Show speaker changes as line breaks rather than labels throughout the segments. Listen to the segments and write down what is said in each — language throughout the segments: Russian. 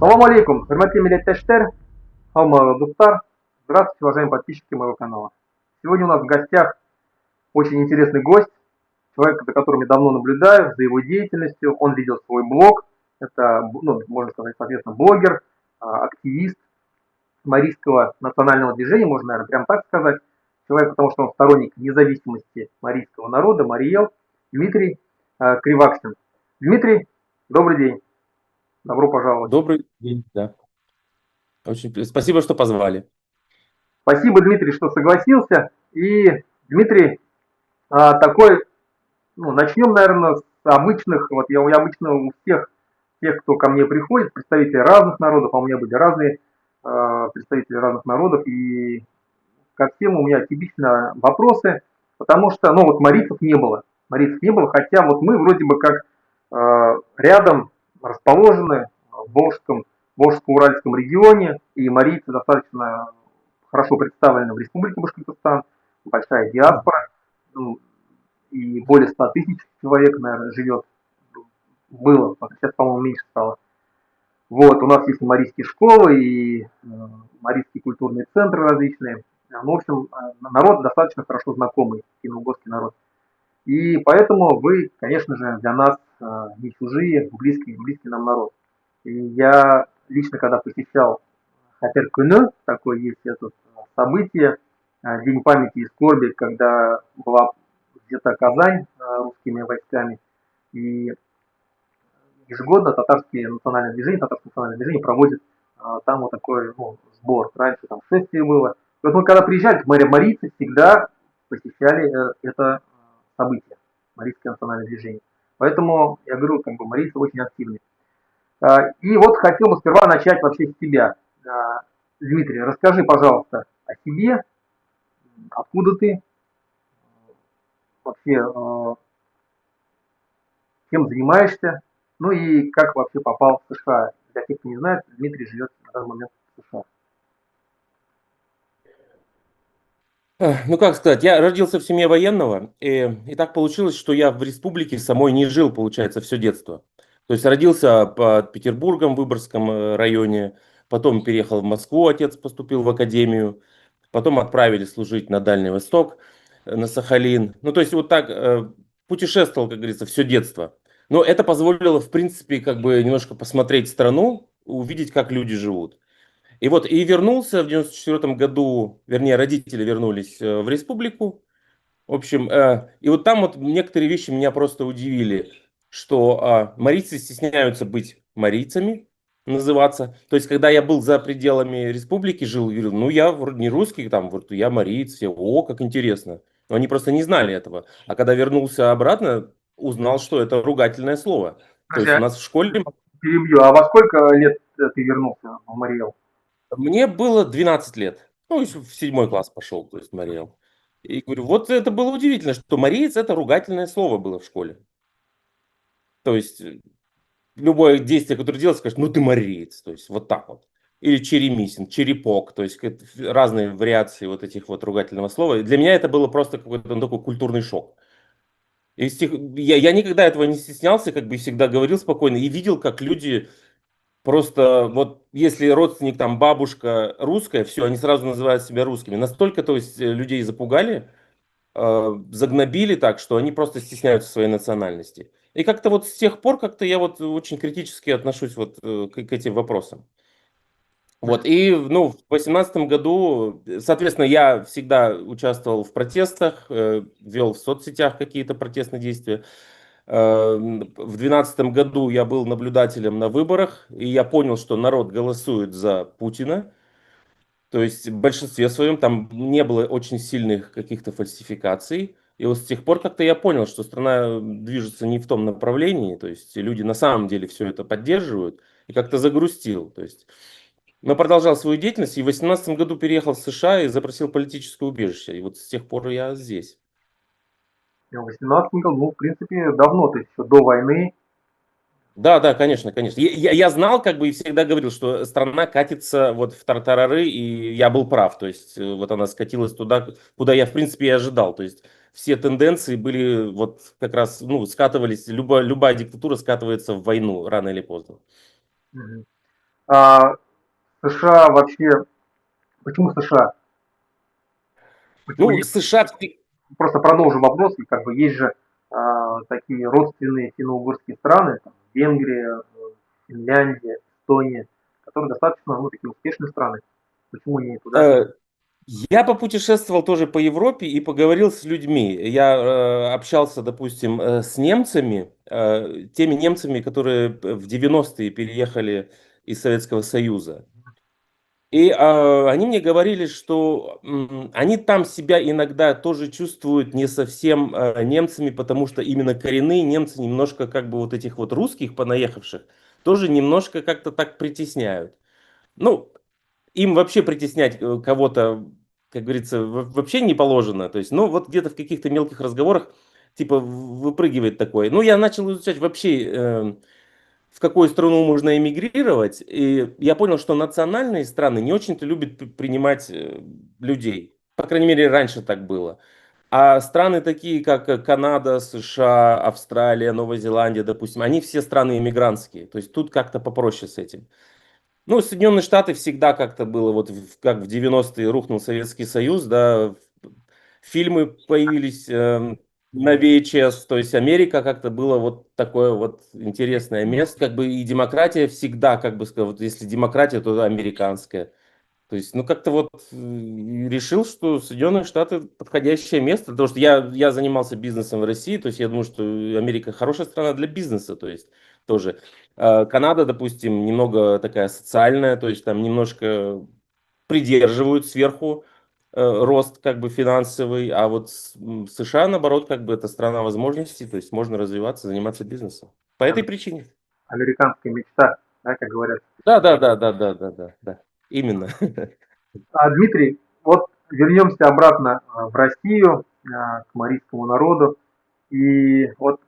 Салам алейкум, хурматли милләттәштәр, һаумыгыз дуслар. Здравствуйте, уважаемые подписчики моего канала. Сегодня у нас в гостях очень интересный гость, человек, за которым я давно наблюдаю, за его деятельностью. Он ведет свой блог, это, ну, можно сказать, соответственно, блогер, активист марийского национального движения, можно, наверное, прям так сказать. Человек, потому что он сторонник независимости марийского народа, Мариэл, Дмитрий Криваксин. Дмитрий, добрый день, добро пожаловать.
Добрый день, да. Спасибо, что позвали.
Спасибо, Дмитрий, что согласился. И, Дмитрий, такой, ну, начнем, наверное, с обычных, вот я обычно у всех тех, кто ко мне приходит, представители разных народов, а у меня были разные представители разных народов, и ко всем у меня типично вопросы, потому что, ну, вот марийцев не было, хотя вот мы вроде бы как рядом расположены в Волжско-Уральском регионе, и марийцы достаточно хорошо представлены в Республике Башкортостан, большая диаспора, ну, и более 100 тысяч человек, наверное, живет, было, сейчас, по-моему, меньше стало. Вот, у нас есть и марийские школы, и марийские культурные центры различные. Ну, в общем, народ достаточно хорошо знакомый, финно-угорский народ. И поэтому вы, конечно же, для нас не чужие, близкий нам народ. И я лично, когда посещал Хатер Кюнö, такое есть это событие, День памяти и скорби, когда была взята Казань русскими войсками, и ежегодно татарское национальное движение проводит там вот такой, ну, сбор. Раньше там шествие было. И вот мы когда приезжали, марийцы всегда посещали это событие, марийское национальное движение. Поэтому, я говорю, как бы марийцы очень активны. И вот хотел бы сперва начать вообще с тебя. Дмитрий, расскажи, пожалуйста, о себе, откуда ты, вообще, чем занимаешься, ну и как вообще попал в США. Для тех, кто не знает, Дмитрий живет на данный момент в США.
Ну, как сказать, я родился в семье военного, и так получилось, что я в республике самой не жил, получается, все детство. То есть родился под Петербургом, в Выборгском районе, потом переехал в Москву, отец поступил в академию, потом отправили служить на Дальний Восток, на Сахалин. Ну, то есть вот так путешествовал, как говорится, все детство. Но это позволило, в принципе, как бы немножко посмотреть страну, увидеть, как люди живут. И вот и вернулся в 94 году, вернее, родители вернулись в республику. В общем, и вот там вот некоторые вещи меня просто удивили, что марийцы стесняются быть марийцами, называться. То есть, когда я был за пределами республики, жил, говорил, ну, я вроде не русский, там, вот, я мариец, все, о, как интересно. Но они просто не знали этого. А когда вернулся обратно, узнал, что это ругательное слово. То
Подожди,
есть, у нас в школе
перебью. А во сколько лет ты вернулся в Мариэл?
мне было 12 лет. Ну, еще в 7 класс пошел, то есть Мариэл. И говорю, вот это было удивительно, что мариец это ругательное слово было в школе. То есть любое действие, которое делается, скажешь, ну ты мариец, то есть вот так вот. Или черемисин, черепок, то есть разные вариации вот этих вот ругательного слова. И для меня это было просто какой-то ну, такой культурный шок. И я никогда этого не стеснялся, как бы всегда говорил спокойно и видел, как люди просто вот если родственник там бабушка русская, все, они сразу называют себя русскими. Настолько, то есть, людей запугали, загнобили так, что они просто стесняются своей национальности. И как-то вот с тех пор как-то я вот очень критически отношусь вот к этим вопросам. Вот, и, ну, в 2018 году, соответственно, я всегда участвовал в протестах, вел в соцсетях какие-то протестные действия. В 2012 году я был наблюдателем на выборах, и я понял, что народ голосует за Путина. То есть в большинстве своем там не было очень сильных каких-то фальсификаций. И вот с тех пор как-то я понял, что страна движется не в том направлении, то есть люди на самом деле все это поддерживают, и как-то загрустил. То есть, но продолжал свою деятельность, и в 2018 году переехал в США и запросил политическое убежище. И вот с тех пор я здесь.
В 18 году, ну, в принципе, давно, то есть еще до войны.
Да, да, конечно, конечно. Я знал, как бы, и всегда говорил, что страна катится вот в тартарары, и я был прав. То есть, вот она скатилась туда, куда я, в принципе, и ожидал. То есть, все тенденции были вот как раз, ну, скатывались, любая диктатура скатывается в войну рано или поздно.
Мгм. А США вообще, почему США? Почему
Ну,
есть,
США,
просто продолжу вопрос, и как бы есть же такие родственные финно-угорские страны, там, Венгрия, Финляндия, Эстония, которые достаточно, ну, такие успешные страны. Почему не туда?
э, я попутешествовал тоже по Европе и поговорил с людьми. Я общался, допустим, с немцами, теми немцами, которые в 90-е переехали из Советского Союза. И они мне говорили, что они там себя иногда тоже чувствуют не совсем немцами, потому что именно коренные немцы немножко как бы вот этих вот русских понаехавших тоже немножко как-то так притесняют. Ну, им вообще притеснять кого-то, как говорится, вообще не положено. То есть, ну, вот где-то в каких-то мелких разговорах, типа, выпрыгивает такое. Ну, я начал изучать вообще, в какую страну можно эмигрировать, и я понял, что национальные страны не очень-то любят принимать людей. По крайней мере, раньше так было. А страны такие, как Канада, США, Австралия, Новая Зеландия, допустим, они все страны иммигрантские. То есть тут как-то попроще с этим. Ну, Соединенные Штаты всегда как-то было, вот как в 90-е рухнул Советский Союз, да, фильмы появились на VHS, то есть Америка как-то было вот такое вот интересное место, как бы и демократия всегда, как бы сказать, вот если демократия, то американская. То есть, ну, как-то вот решил, что Соединенные Штаты подходящее место, потому что я занимался бизнесом в России, то есть я думаю, что Америка хорошая страна для бизнеса, то есть тоже. Канада, допустим, немного такая социальная, то есть там немножко придерживают сверху рост как бы финансовый, а вот США, наоборот, как бы это страна возможностей, то есть можно развиваться, заниматься бизнесом. По этой причине.
Американская мечта, да, как говорят.
Да, да, да, да, да, да, да, да. Именно.
Дмитрий, вот вернемся обратно в Россию, к марийскому народу. И вот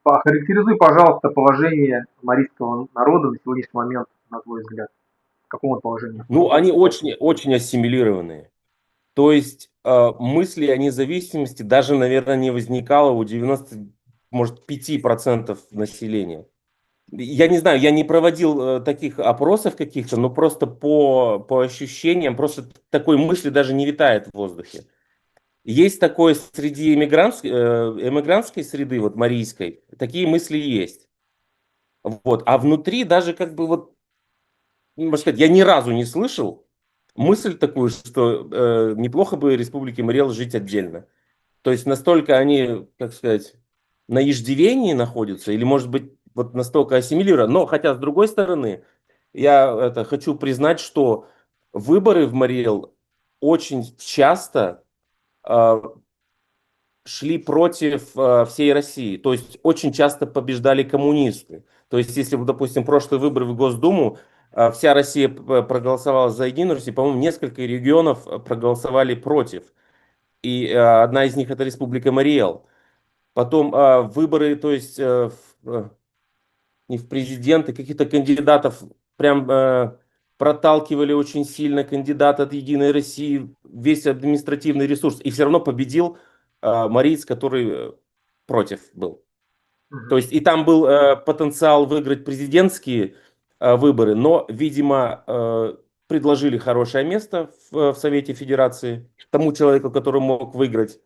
охарактеризуй, пожалуйста, положение марийского народа на сегодняшний момент, на твой взгляд. В каком он положении?
Ну, они очень, очень ассимилированные. То есть мысли о независимости даже, наверное, не возникало у 90, может, 5% населения. Я не знаю, я не проводил таких опросов каких-то, но просто по ощущениям, просто такой мысли даже не витает в воздухе. Есть такое среди эмигрантской среды, вот марийской, такие мысли есть. Вот. А внутри даже как бы вот, ну, можно сказать, я ни разу не слышал мысль такую, что неплохо бы Республике Мариэл жить отдельно. То есть настолько они, как сказать, на иждивении находятся, или, может быть, вот настолько ассимилированы. Но хотя, с другой стороны, я это хочу признать, что выборы в Мариэл очень часто э, шли против всей России. То есть очень часто побеждали коммунисты. То есть, если, допустим, прошлые выборы в Госдуму, вся Россия проголосовала за Единую Россию, по-моему, несколько регионов проголосовали против. И одна из них это Республика Мариэл. Потом выборы, то есть не в президенты, каких-то кандидатов прям проталкивали очень сильно кандидат от Единой России, весь административный ресурс. И все равно победил Мариец, который против был. То
Мгм.
есть и там был потенциал выиграть президентские выборы, но, видимо, предложили хорошее место в Совете Федерации тому человеку, который мог выиграть.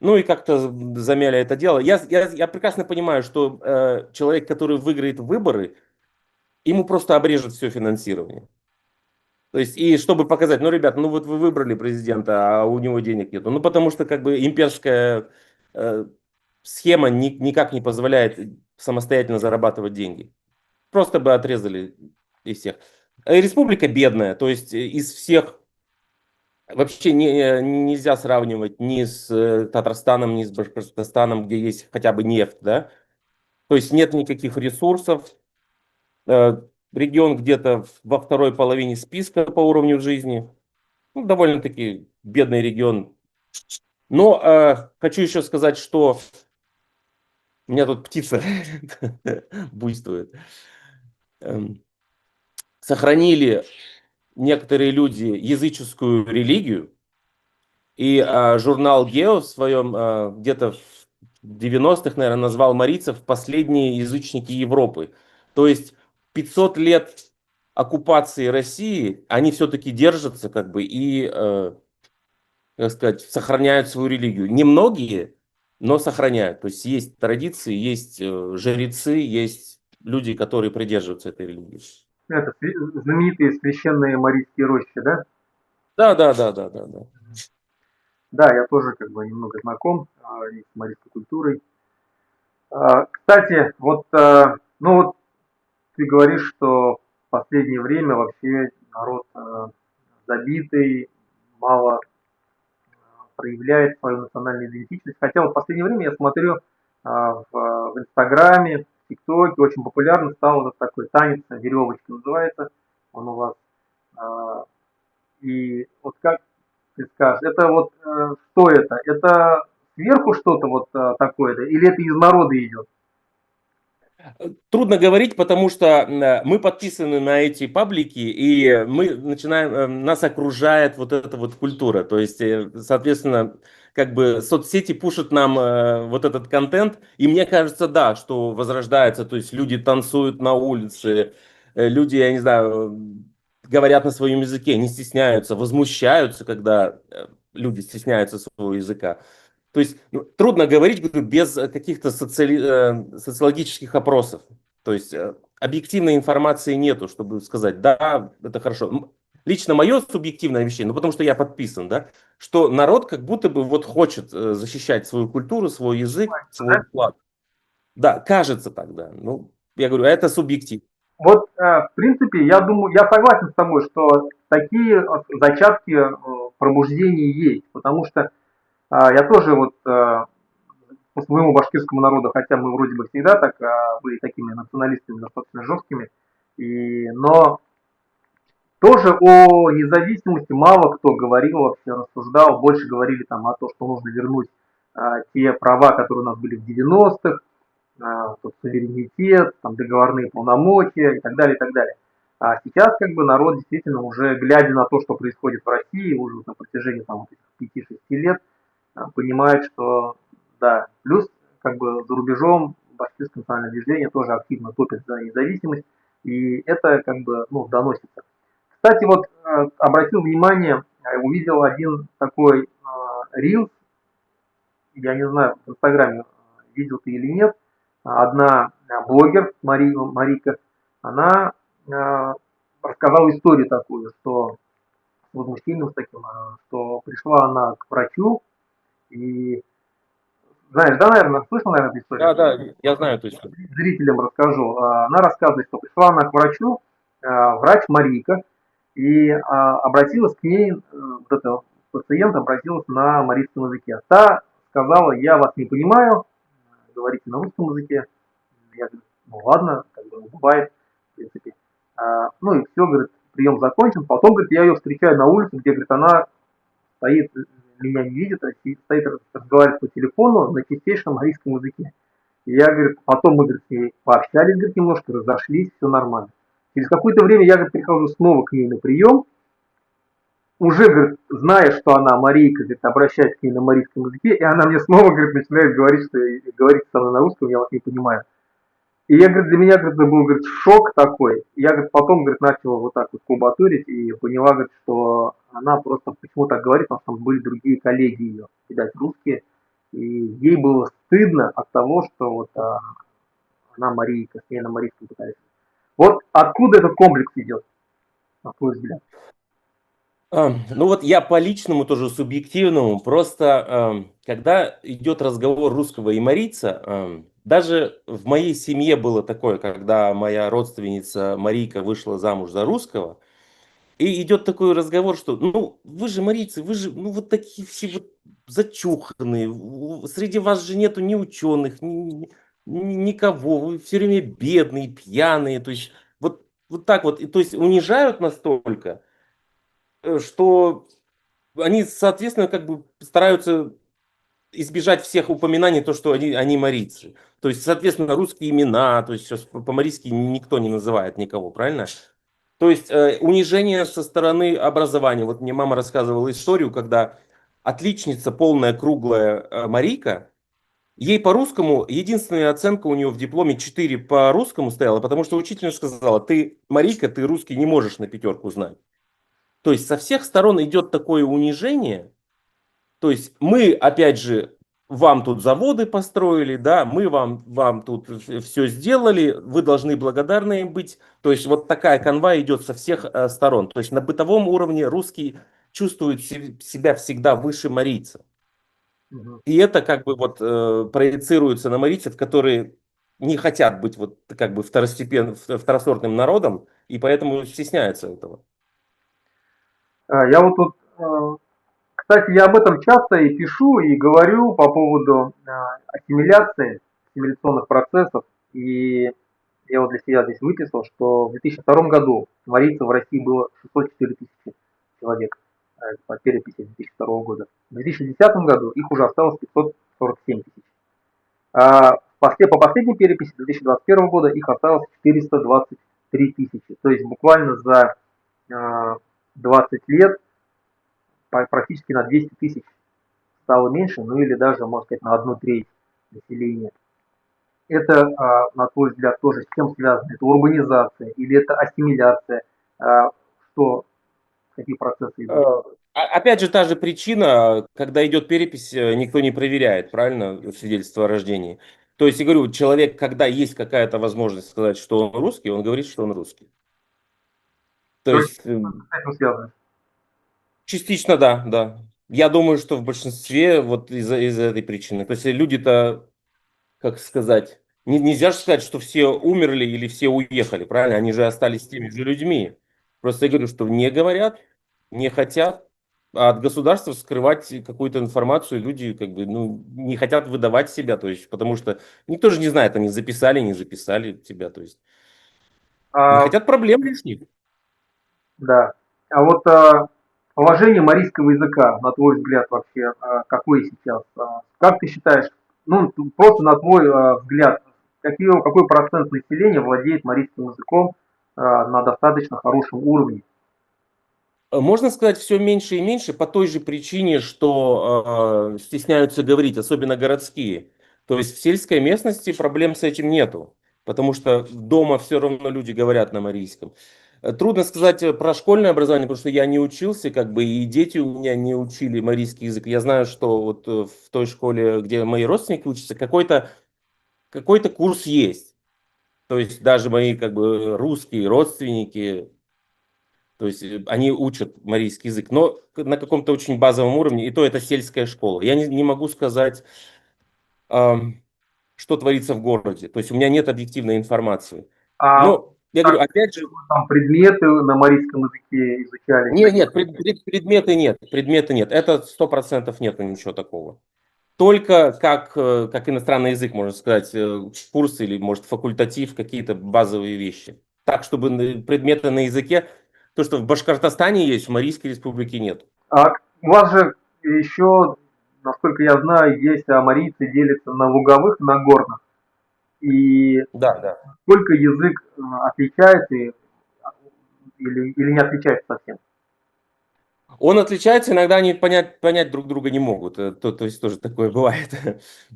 Ну и как-то замяли это дело. Я прекрасно понимаю, что человек, который выиграет выборы, ему просто обрежут все финансирование. То есть, и чтобы показать, ну, ребят, ну вот вы выбрали президента, а у него денег нету. Ну, потому что как бы имперская э, схема никак не позволяет самостоятельно зарабатывать деньги. Просто бы отрезали из всех. Республика бедная, то есть из всех вообще нельзя сравнивать ни с Татарстаном, ни с Башкортостаном, где есть хотя бы нефть, да. То есть нет никаких ресурсов. Э, Регион где-то во второй половине списка по уровню жизни. Ну, довольно-таки бедный регион. Но хочу еще сказать, что у меня тут птица буйствует. Эм, Сохранили некоторые люди языческую религию. И журнал Гео в своем где-то в 90-х, наверное, назвал марийцев последние язычники Европы. То есть 500 лет оккупации России, они все-таки держатся как бы и, как сказать, сохраняют свою религию. Немногие, но сохраняют. То есть есть традиции, есть жрецы, есть люди, которые придерживаются этой религии.
Это знаменитые священные марийские рощи, да?
Да, да, да, да, да, да.
Да, я тоже как бы немного знаком и с марийской культурой. Кстати, вот, ну вот ты говоришь, что в последнее время вообще народ забитый, мало проявляет свою национальную идентичность. Хотя вот в последнее время я смотрю в Инстаграме, в ТикТоке очень популярно стал вот такой танец, веревочка называется, он у вас. А, И вот как ты скажешь, это вот что это? Это сверху что-то вот такое-то, или это из народа идет?
Трудно говорить, потому что мы подписаны на эти паблики, и мы начинаем, нас окружает вот эта вот культура. То есть, соответственно, как бы соцсети пушат нам вот этот контент, и мне кажется, да, что возрождается, то есть люди танцуют на улице, люди, я не знаю, говорят на своем языке, не стесняются, возмущаются, когда люди стесняются своего языка. То есть трудно говорить, говорю, без каких-то социологических опросов. То есть объективной информации нету, чтобы сказать, да, это хорошо. Лично мое субъективное ощущение, ну потому что я подписан, да, что народ как будто бы вот хочет защищать свою культуру, свой язык, свой
Да?
вклад. Да, кажется так, да. Ну, я говорю, это субъектив.
Вот, в принципе, я думаю, я согласен с тобой, что такие зачатки пробуждения есть, потому что я тоже вот по своему башкирскому народу, хотя мы вроде бы всегда так были такими националистами достаточно жесткими, но тоже о независимости мало кто говорил вообще, рассуждал, больше говорили там о том, что нужно вернуть те права, которые у нас были в 90-х, суверенитет, там, договорные полномочия и так далее, и так далее. А сейчас как бы народ действительно уже, глядя на то, что происходит в России, уже на протяжении там, вот этих 5-6 лет, понимает, что да, плюс как бы за рубежом башкирское национальное движение тоже активно топит за независимость, и это как бы ну, доносится. Кстати, вот обратил внимание, увидел один такой рилс, я не знаю, в Инстаграме видел ты или нет, одна блогер, Марика, она рассказала историю такую, что с возмущением с таким, что пришла она к врачу и, знаешь, да, наверное, слышал, наверное, эту историю?
Да, да, я знаю точно.
Зрителям расскажу. Она рассказывает, что пришла она к врачу, врач Марика, и обратилась к ней, вот эта пациент обратилась на марийском языке. Та сказала, я вас не понимаю, говорите на русском языке. Я говорю, ну ладно, как бы бывает, в принципе. Ну и все, говорит, прием закончен. Потом, говорит, я ее встречаю на улице, где, говорит, она стоит, меня не видит, а стоит, разговаривает по телефону на чистейшем арийском языке. И я, говорит, потом мы, говорит, с ней пообщались, говорит, немножко, разошлись, все нормально. Через какое-то время я, говорит, прихожу снова к ней на прием, уже, говорит, зная, что она Марийка, говорит, обращаюсь к ней на марийском языке, и она мне снова, говорит, начинает говорить, что говорит со мной на русском, я вас не понимаю. И я, говорит, для меня, говорит, это был, говорит, шок такой. Я, говорит, потом, говорит, начал вот так вот кубатурить и поняла, говорит, что она просто почему так говорит, потому что там были другие коллеги ее, видать, русские, и ей было стыдно от того, что вот она Марийка, с ней на марийском пытались. Вот откуда этот комплекс идет, на твой взгляд?
Ну вот я по личному, тоже субъективному, просто когда идет разговор русского и марийца, даже в моей семье было такое, когда моя родственница Марийка вышла замуж за русского, и идет такой разговор, что ну вы же марийцы, вы же ну вот такие все вот зачуханные, среди вас же нету ни ученых, никого, вы все время бедные, пьяные, то есть вот так вот, и, то есть унижают настолько, что они, соответственно, как бы стараются избежать всех упоминаний, то, что они марийцы. То есть, соответственно, русские имена, то есть сейчас по-марийски никто не называет никого, правильно? То есть унижение со стороны образования. Вот мне мама рассказывала историю, когда отличница, полная круглая марийка, Ей по-русскому, единственная оценка у нее в дипломе 4 по русскому стояла, потому что учительница сказала, ты, Марийка, ты русский не можешь на пятерку знать. То есть со всех сторон идет такое унижение. То есть мы, опять же, вам тут заводы построили, да, мы вам тут все сделали, вы должны благодарны им быть. То есть вот такая канва идет со всех сторон. То есть на бытовом уровне русский чувствует себя всегда выше марийца.
Мгм.
И это как бы вот проецируется на марийцев, которые не хотят быть вот как бы второсортным народом, и поэтому стесняются этого.
Я вот тут, кстати, я об этом часто и пишу, и говорю по поводу ассимиляции, ассимиляционных процессов. И я вот для себя здесь выписал, что в 2002 году марийцев в России было 604 тысячи человек по переписи 2002 года. В 2010 году их уже осталось 547 тысяч. А по последней переписи 2021 года их осталось 423 тысячи. То есть буквально за 20 лет практически на 200 тысяч стало меньше, ну или даже, можно сказать, на одну треть населения. Это, на твой взгляд, тоже с чем связано? Это урбанизация или это ассимиляция? Что, какие процессы идут?
Опять же, та же причина, когда идет перепись, никто не проверяет, правильно, свидетельство о рождении. То есть, я говорю, человек, когда есть какая-то возможность сказать, что он русский, он говорит, что он русский. То
То есть
есть,
с этим связано?
частично да, да. Я думаю, что в большинстве вот из-за этой причины. То есть, люди-то, как сказать, нельзя же сказать, что все умерли или все уехали, правильно? Они же остались теми же людьми. Просто я говорю, что не говорят, не хотят, а от государства скрывать какую-то информацию люди как бы ну, не хотят выдавать себя, то есть, потому что никто же не знает, они записали, не записали тебя, то есть не
А,
хотят проблем лишних.
да. А вот положение марийского языка, на твой взгляд, вообще, какое сейчас? Как ты считаешь, ну, просто на твой взгляд, какой процент населения владеет марийским языком на достаточно хорошем уровне?
Можно сказать, все меньше и меньше по той же причине, что стесняются говорить, особенно городские. То есть в сельской местности проблем с этим нету, потому что дома все равно люди говорят на марийском. Трудно сказать про школьное образование, потому что я не учился, как бы и дети у меня не учили марийский язык. Я знаю, что вот в той школе, где мои родственники учатся, какой-то курс есть. То есть даже мои как бы русские родственники, то есть они учат марийский язык, но на каком-то очень базовом уровне, и то это сельская школа. Я не могу сказать, ам, что творится в городе. То есть у меня нет объективной информации.
А
Но я
так,
говорю, опять же,
там предметы на марийском языке изучались?
нет, предметы нет, предметы нет. Это 100% нету ничего такого. Только как иностранный язык, можно сказать, курс или, может, факультатив, какие-то базовые вещи. Так, чтобы предметы на языке, то, что в Башкортостане есть, в Марийской республике нет.
У вас же еще, насколько я знаю, есть марийцы делятся на луговых и на горных. И
Да, да.
сколько язык отличается или не отличается совсем?
Он отличается, иногда они понять друг друга не могут. То есть тоже такое бывает.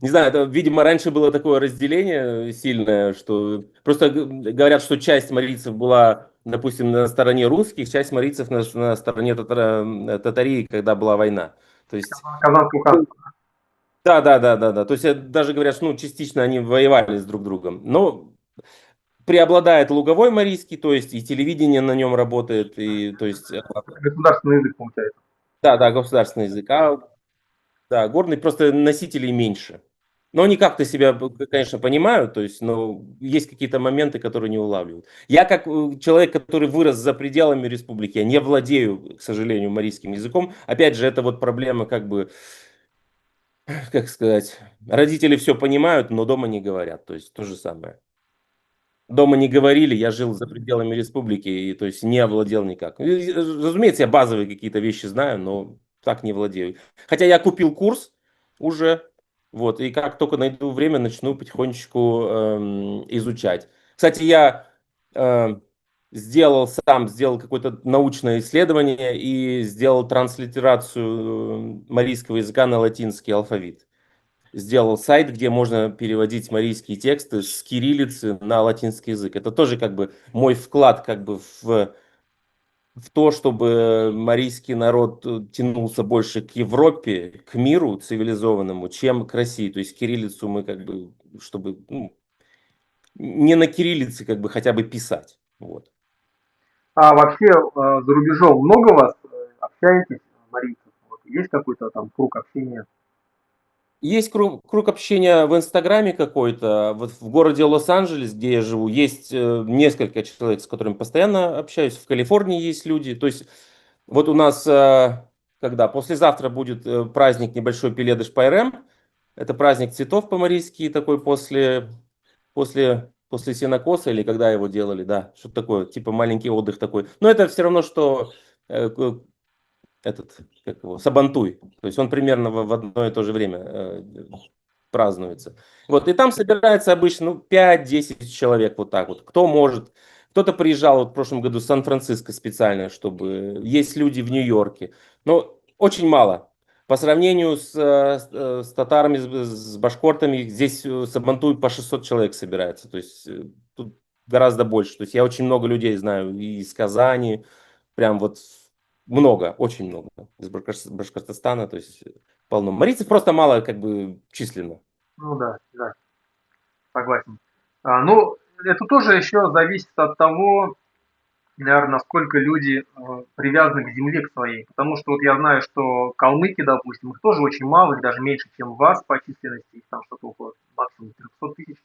Не знаю, это, видимо, раньше было такое разделение сильное, что просто говорят, что часть марийцев была, допустим, на стороне русских, часть марийцев на стороне татарии, когда была война. То есть,
Казанского
ну,
ханства.
да, да, да, да, да. То есть даже говорят, что ну, частично они воевали с друг другом. Но преобладает луговой марийский, то есть и телевидение на нем работает, и то есть
Государственный язык, получается.
да, да, государственный язык. Да, горный, просто носителей меньше. Но они как-то себя, конечно, понимают, то есть, но есть какие-то моменты, которые не улавливают. Я как человек, который вырос за пределами республики, я не владею, к сожалению, марийским языком. Опять же, это вот проблема, как бы, как сказать, родители все понимают, но дома не говорят, то есть то же самое. Дома не говорили, я жил за пределами республики, и, то есть не овладел никак. Разумеется, я базовые какие-то вещи знаю, но так не владею. Хотя я купил курс уже, вот, и как только найду время, начну потихонечку изучать. Кстати, я э, сделал какое-то научное исследование и сделал транслитерацию марийского языка на латинский алфавит. сделал сайт, где можно переводить марийские тексты с кириллицы на латинский язык. Это тоже как бы мой вклад как бы в то, чтобы марийский народ тянулся больше к Европе, к миру цивилизованному, чем к России. То есть кириллицу мы как бы, чтобы не на кириллице как бы хотя бы писать. Вот.
А вообще за рубежом много вас общаетесь, марийцев? Вот, есть какой-то там круг общения?
Есть круг общения в Инстаграме какой-то. Вот в городе Лос-Анджелес, где я живу, есть несколько человек, с которыми постоянно общаюсь. В Калифорнии есть люди. То есть вот у нас, когда послезавтра будет праздник небольшой Пеледыш Пайрем. Это праздник цветов по-марийски, такой после сенокоса, или когда его делали, да, что-то такое, типа маленький отдых такой. Но это все равно, что этот, как его, Сабантуй. То есть он примерно в одно и то же время празднуется. Вот, и там собирается обычно 5-10 человек вот так вот. Кто может. Кто-то приезжал вот в прошлом году в Сан-Франциско специально, чтобы... Есть люди в Нью-Йорке. Но очень мало. По сравнению с татарами, с башкортами, здесь Сабантуй по 600 человек собирается. То есть тут гораздо больше. То есть я очень много людей знаю и из Казани, прям вот много, очень много из Башкортостана, то есть полно. Марийцев просто мало как бы численно.
Ну да, да, согласен. Ну, это тоже еще зависит от того, наверное, насколько люди привязаны к земле, к своей. Потому что вот я знаю, что калмыки, допустим, их тоже очень мало, их даже меньше, чем вас по численности, их там что-то около максимум 300 тысяч,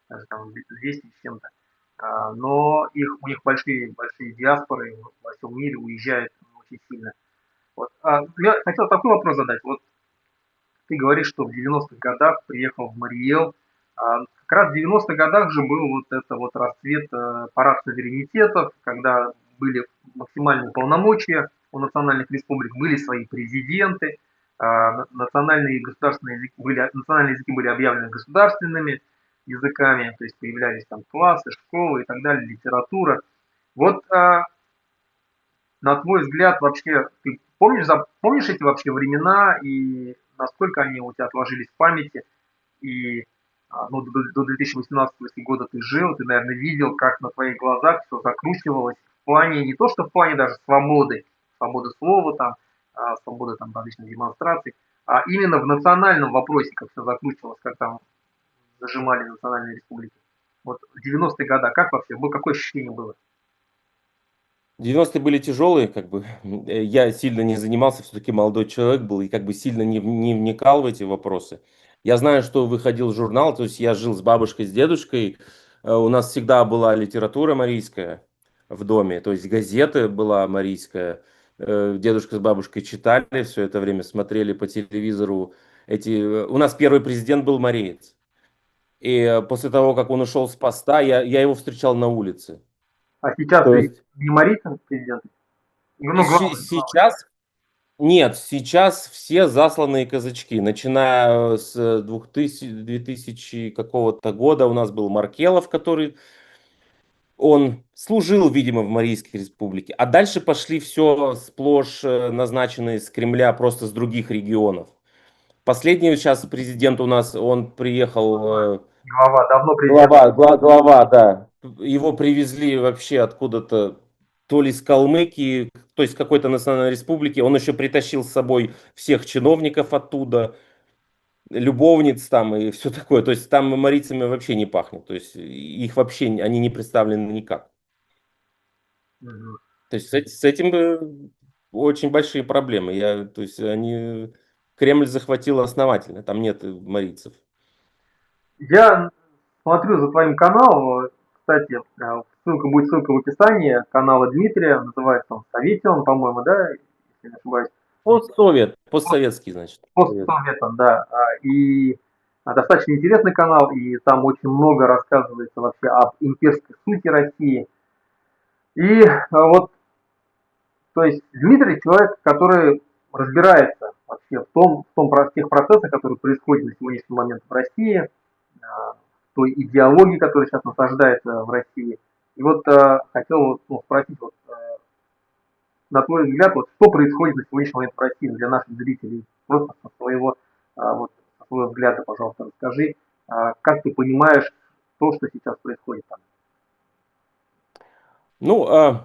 даже там 200 с чем-то. Но у них большие диаспоры во всем мире уезжают очень сильно. Вот. Я хотел такой вопрос задать. Вот ты говоришь, что в 90-х годах приехал в Мариэл. Как раз в 90-х годах же был вот это вот расцвет парад суверенитетов, когда были максимальные полномочия у национальных республик, были свои президенты, национальные языки были объявлены государственными языками, то есть появлялись там классы, школы и так далее, литература. Вот на твой взгляд, вообще, ты помнишь эти вообще времена и насколько они у тебя отложились в памяти? И ну, до 2018 года ты жил, ты, наверное, видел, как на твоих глазах все закручивалось в плане, не то что в плане даже свободы слова, там, свободы там, различных демонстраций, а именно в национальном вопросе, как все закручивалось, как там зажимали национальные республики. Вот в 90-е годы, как вообще, какое ощущение было?
90-е были тяжелые, как бы. Я сильно не занимался, все-таки молодой человек был и как бы сильно не вникал в эти вопросы. Я знаю, что выходил журнал, то есть я жил с бабушкой, с дедушкой. У нас всегда была литература марийская в доме, то есть газеты была марийская. Дедушка с бабушкой читали все это время, смотрели по телевизору. У нас первый президент был мариец. И после того, как он ушел с поста, я его встречал на улице.
А сейчас
То есть
не Марийцын президент? Ну, главный.
сейчас нет, сейчас все засланные казачки. Начиная с 2000 какого-то года у нас был Маркелов, который он служил, видимо, в Марийской республике. А дальше пошли все сплошь назначенные с Кремля, просто с других регионов. Последний сейчас президент у нас, он приехал,
Глава, давно президент.
глава, да. Его привезли вообще откуда-то, то ли с Калмыкии, то есть какой-то национальной республики. Он еще притащил с собой всех чиновников оттуда, любовниц там и все такое. То есть там марийцами вообще не пахнет. То есть их вообще, они не представлены никак.
Мгм.
То есть с этим очень большие проблемы. То есть Кремль захватил основательно, там нет марийцев.
Я смотрю за твоим каналом, кстати, ссылка в описании канала Дмитрия, называется он Совете, он, по-моему, да, если не ошибаюсь.
Постсоветский, значит.
Постсоветом, да. И достаточно интересный канал, и там очень много рассказывается вообще об имперской сути России. И вот, то есть Дмитрий человек, который разбирается вообще в тех процессах, которые происходят на сегодняшний момент в России, той идеологии, которая сейчас насаждается в России. И вот хотел спросить, вот, на твой взгляд, вот, что происходит на сегодняшний момент в России для наших зрителей, просто со своего свой взгляд, и, пожалуйста, расскажи, как ты понимаешь то, что сейчас происходит там.
Ну,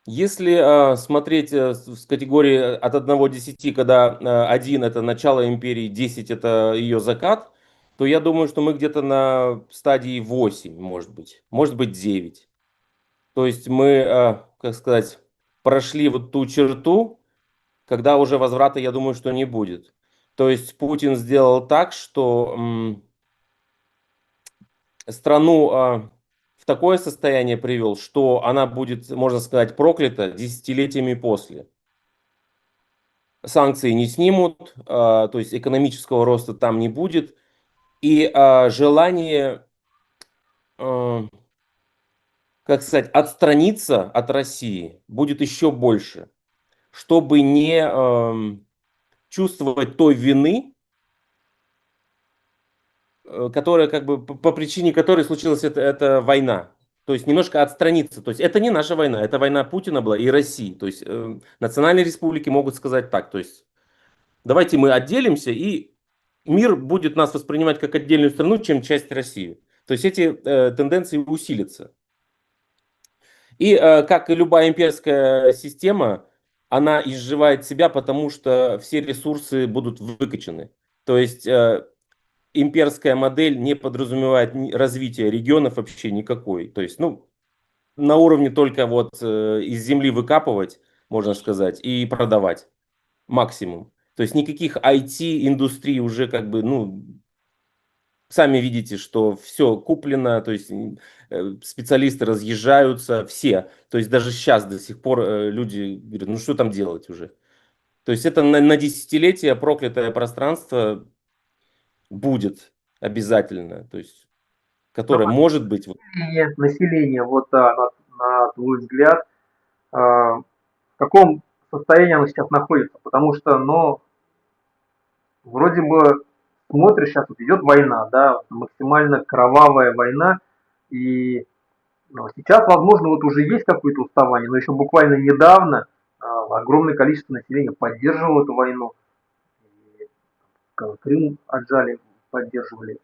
если смотреть с категории от 1 до 10, когда 1 это начало империи, 10 это ее закат, то я думаю, что мы где-то на стадии 8, может быть 9. То есть мы, как сказать, прошли вот ту черту, когда уже возврата, я думаю, что не будет. То есть Путин сделал так, что страну в такое состояние привел, что она будет, можно сказать, проклята десятилетиями после. Санкции не снимут, то есть экономического роста там не будет. И желание, э, как сказать, отстраниться от России будет еще больше, чтобы не чувствовать той вины, которая как бы по причине которой случилась эта война. То есть немножко отстраниться. То есть это не наша война, это война Путина была и России. То есть национальные республики могут сказать так. То есть давайте мы отделимся, и мир будет нас воспринимать как отдельную страну, чем часть России. То есть эти тенденции усилятся. И как и любая имперская система, она изживает себя, потому что все ресурсы будут выкачаны. То есть имперская модель не подразумевает развития регионов вообще никакой. То есть, ну, на уровне только вот из земли выкапывать, можно сказать, и продавать максимум. То есть никаких IT-индустрий уже как бы, ну, сами видите, что все куплено, то есть специалисты разъезжаются, все. То есть даже сейчас до сих пор люди говорят, ну что там делать уже? То есть это на десятилетия проклятое пространство будет обязательно, то есть
Но
которое может быть.
население, вот на твой взгляд, в каком состоянии оно сейчас находится? Потому что, ну, вроде бы смотришь, сейчас вот идет война, да, максимально кровавая война, и ну, сейчас, возможно, вот уже есть какое-то уставание, но еще буквально недавно огромное количество населения поддерживало эту войну, и Крым отжали, поддерживали.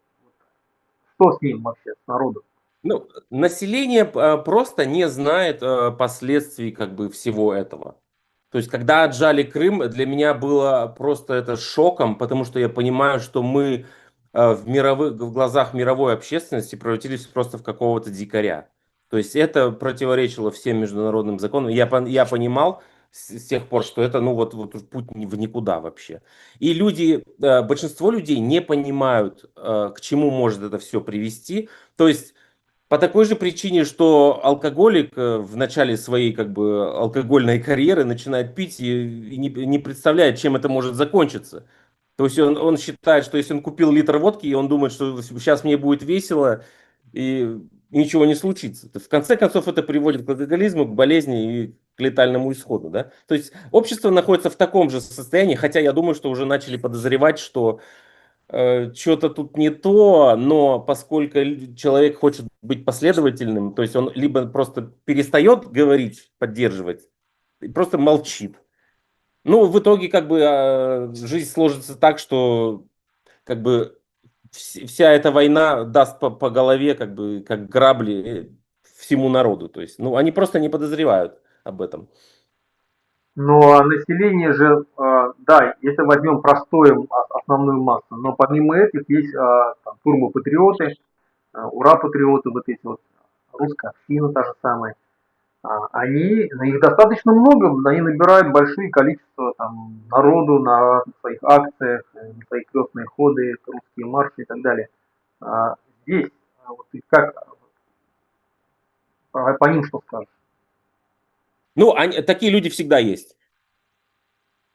Что с ним вообще, с народом?
Ну, население просто не знает последствий как бы всего этого. То есть, когда отжали Крым, для меня было просто это шоком, потому что я понимаю, что мы в глазах мировой общественности превратились просто в какого-то дикаря. То есть, это противоречило всем международным законам. Я понимал с тех пор, что это, ну, вот путь в никуда вообще. И люди, большинство людей не понимают, к чему может это все привести. То есть, по такой же причине, что алкоголик в начале своей как бы алкогольной карьеры начинает пить и не представляет, чем это может закончиться. То есть он считает, что если он купил литр водки, и он думает, что сейчас мне будет весело, и ничего не случится. То есть, в конце концов, это приводит к алкоголизму, к болезни и к летальному исходу. Да? То есть общество находится в таком же состоянии, хотя я думаю, что уже начали подозревать, что что-то тут не то, но поскольку человек хочет быть последовательным, то есть он либо просто перестает говорить, поддерживать, и просто молчит. Ну, в итоге как бы жизнь сложится так, что как бы вся эта война даст по голове как бы как грабли всему народу. То есть, ну, они просто не подозревают об этом.
Ну, а население же, да, если возьмем простую основную массу, но помимо этих есть там, турбопатриоты, ура-патриоты, вот эти вот, русская община та же самая. Они, их достаточно много, они набирают большие количество там, народу на своих акциях, на свои крестные ходы, русские марши и так далее. А здесь, вот ты как по ним что скажешь?
Ну, такие люди всегда есть.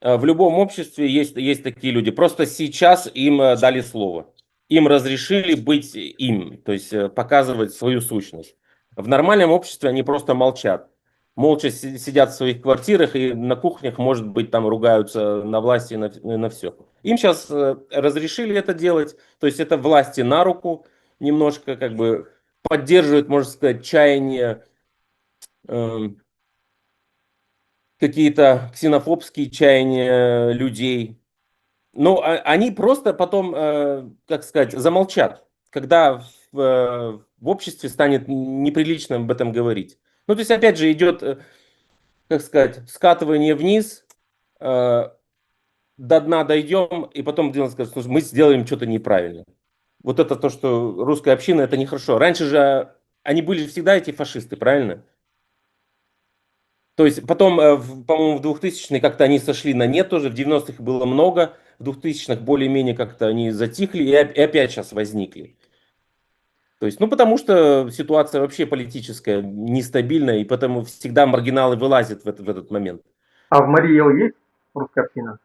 В любом обществе есть такие люди. Просто сейчас им дали слово. Им разрешили быть им, то есть показывать свою сущность. В нормальном обществе они просто молчат. Молча сидят в своих квартирах и на кухнях, может быть, там ругаются на власти и на все. Им сейчас разрешили это делать, то есть это власти на руку, немножко как бы поддерживает, можно сказать, чаяния, эм, какие-то ксенофобские чаяния людей. Но они просто потом, как сказать, замолчат, когда в обществе станет неприлично об этом говорить. Ну, то есть, опять же, идет, как сказать, скатывание вниз, до дна дойдем, и потом дело скажет, слушай, мы сделаем что-то неправильно. Вот это то, что русская община, это нехорошо. Раньше же они были всегда эти фашисты, правильно? То есть потом, по-моему, в 2000-е как-то они сошли на нет тоже, в 90-х было много, в 2000-х более-менее как-то они затихли и опять сейчас возникли. То есть, ну, потому что ситуация вообще политическая нестабильная, и потому всегда маргиналы вылазят в этот момент.
А в Марий Эл есть русская община?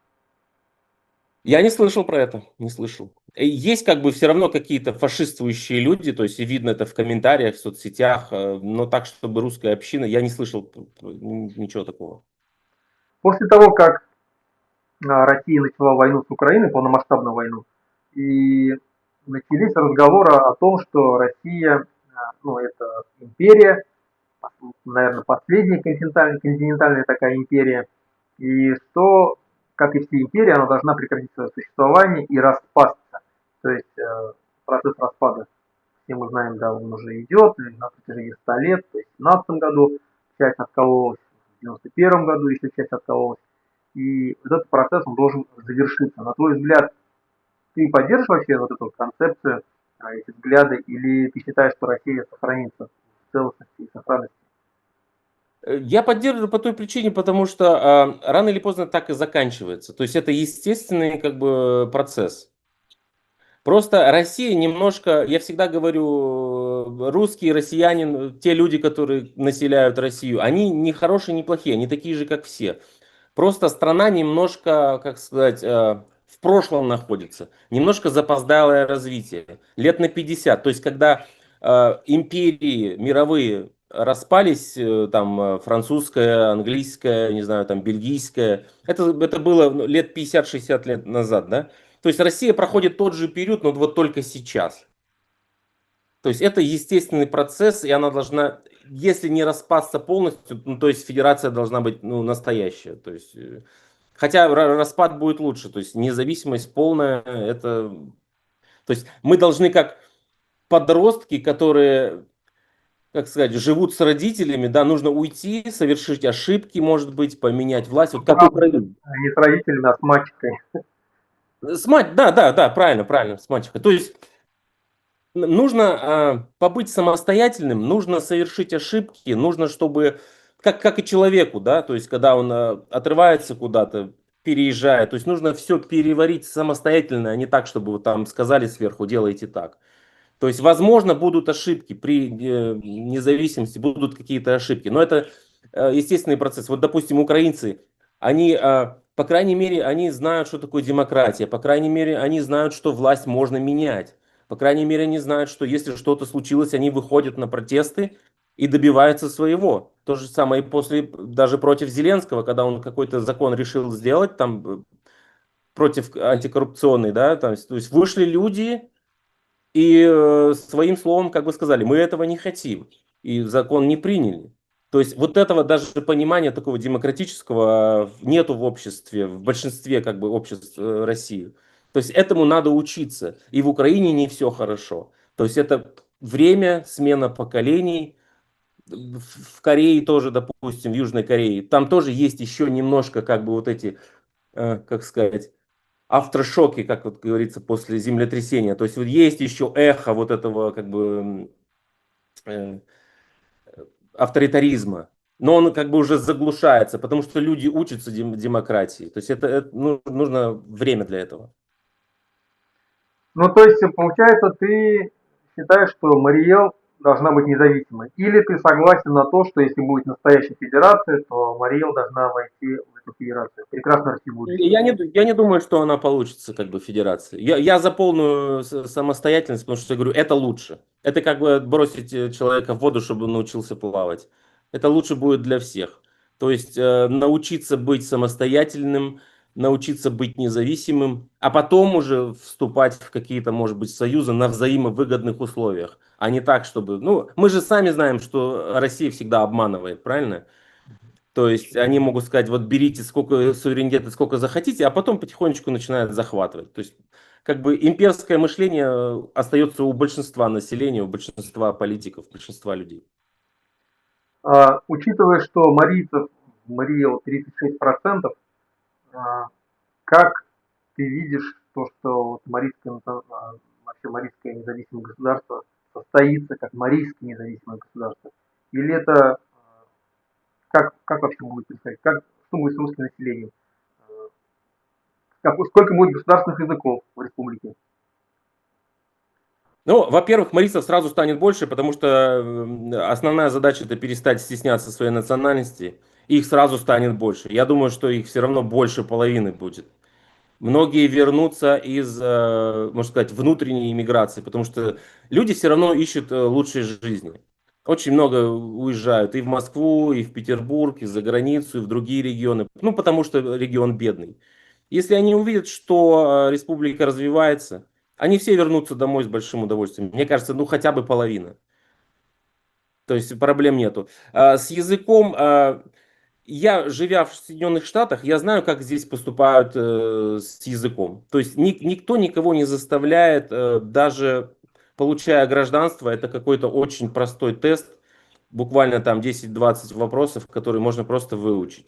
Я не слышал про это, не слышал. Есть как бы все равно какие-то фашистующие люди, то есть и видно это в комментариях, в соцсетях, но так, чтобы русская община, я не слышал ничего такого.
После того, как Россия начала войну с Украиной, полномасштабную войну, и начались разговоры о том, что Россия, ну, это империя, наверное, последняя континентальная такая империя, и что, как и все империи, она должна прекратить свое существование и распасться. То есть процесс распада, все мы знаем, да, он уже идет на протяжении 100 лет, то есть в 17 году часть откололась, в 91 году еще часть откололась, и вот этот процесс он должен завершиться. На твой взгляд, ты поддерживаешь вообще вот эту концепцию, эти взгляды, или ты считаешь, что Россия сохранится в целостности и сохранности?
Я поддерживаю по той причине, потому что рано или поздно так и заканчивается. То есть это естественный как бы процесс. Просто Россия немножко, я всегда говорю, русские, россиянин, те люди, которые населяют Россию, они не хорошие, не плохие, они такие же, как все. Просто страна немножко, как сказать, в прошлом находится. Немножко запоздалое развитие. Лет на 50. То есть, когда империи мировые распались, там, французская, английская, не знаю, там, бельгийская, это было лет 50-60 лет назад, да? То есть, Россия проходит тот же период, но вот только сейчас. То есть это естественный процесс, и она должна, если не распасться полностью, ну, то есть федерация должна быть, ну, настоящая. То есть, хотя распад будет лучше, то есть независимость полная, это, то есть мы должны как подростки, которые, как сказать, живут с родителями, да, нужно уйти, совершить ошибки, может быть, поменять власть, вот как
Правда,
Украина.
не с родителями, а с мальчикой.
С мать, да, да, да, правильно, правильно, с мачехой. То есть нужно побыть самостоятельным, нужно совершить ошибки, нужно, чтобы, как и человеку, да, то есть когда он отрывается куда-то, переезжает, то есть нужно все переварить самостоятельно, а не так, чтобы вот там сказали сверху, делайте так. То есть, возможно, будут ошибки при независимости, будут какие-то ошибки, но это естественный процесс. Вот, допустим, украинцы, они, по крайней мере, они знают, что такое демократия, по крайней мере, они знают, что власть можно менять, по крайней мере, они знают, что если что-то случилось, они выходят на протесты и добиваются своего. То же самое и после, даже против Зеленского, когда он какой-то закон решил сделать, там, против антикоррупционный, да, то есть вышли люди, и своим словом как бы сказали, мы этого не хотим. И закон не приняли. То есть вот этого даже понимания такого демократического нету в обществе, в большинстве как бы обществ России. То есть этому надо учиться. И в Украине не все хорошо. То есть это время, смена поколений. В Корее тоже, допустим, в Южной Корее, там тоже есть еще немножко как бы вот эти, как сказать, авторшоки, как вот говорится, после землетрясения. То есть вот есть еще эхо вот этого как бы э, авторитаризма. Но он как бы уже заглушается, потому что люди учатся демократии. То есть ну, нужно время для этого.
Ну, то есть, получается, ты считаешь, что Марий Эл должна быть независимой. Или ты согласен на то, что если будет настоящая федерация, то Марий Эл должна войти в эту федерацию. Прекрасно России будущее.
Я не думаю, что она получится как бы федерация. Я за полную самостоятельность, потому что я говорю, это лучше. Это как бы бросить человека в воду, чтобы он научился плавать. Это лучше будет для всех. То есть научиться быть самостоятельным, научиться быть независимым, а потом уже вступать в какие-то, может быть, союзы на взаимовыгодных условиях. А не так, чтобы... Ну, мы же сами знаем, что Россия всегда обманывает, правильно? То есть они могут сказать, вот берите сколько суверенитета, сколько захотите, а потом потихонечку начинают захватывать. То есть как бы имперское мышление остается у большинства населения, у большинства политиков, большинства людей.
Учитывая, что марийцев в Марии вот 36%, а, как ты видишь то, что вот вообще марийское независимое государство состоится как марийское независимое государство? Или это как вообще будет происходить? Что будет с русским населением? Сколько будет государственных языков в республике?
Ну, во-первых, марийцев сразу станет больше, потому что основная задача это перестать стесняться своей национальности. Их сразу станет больше. Я думаю, что их все равно больше половины будет. Многие вернутся из, можно сказать, внутренней иммиграции, потому что люди все равно ищут лучшей жизни. Очень много уезжают и в Москву, и в Петербург, и за границу, и в другие регионы. Ну, потому что регион бедный. Если они увидят, что республика развивается, они все вернутся домой с большим удовольствием. Мне кажется, ну хотя бы половина. То есть проблем нету. С языком, я, живя в Соединенных Штатах, я знаю, как здесь поступают с языком. То есть никто никого не заставляет, даже получая гражданство, это какой-то очень простой тест, буквально там 10-20 вопросов, которые можно просто выучить.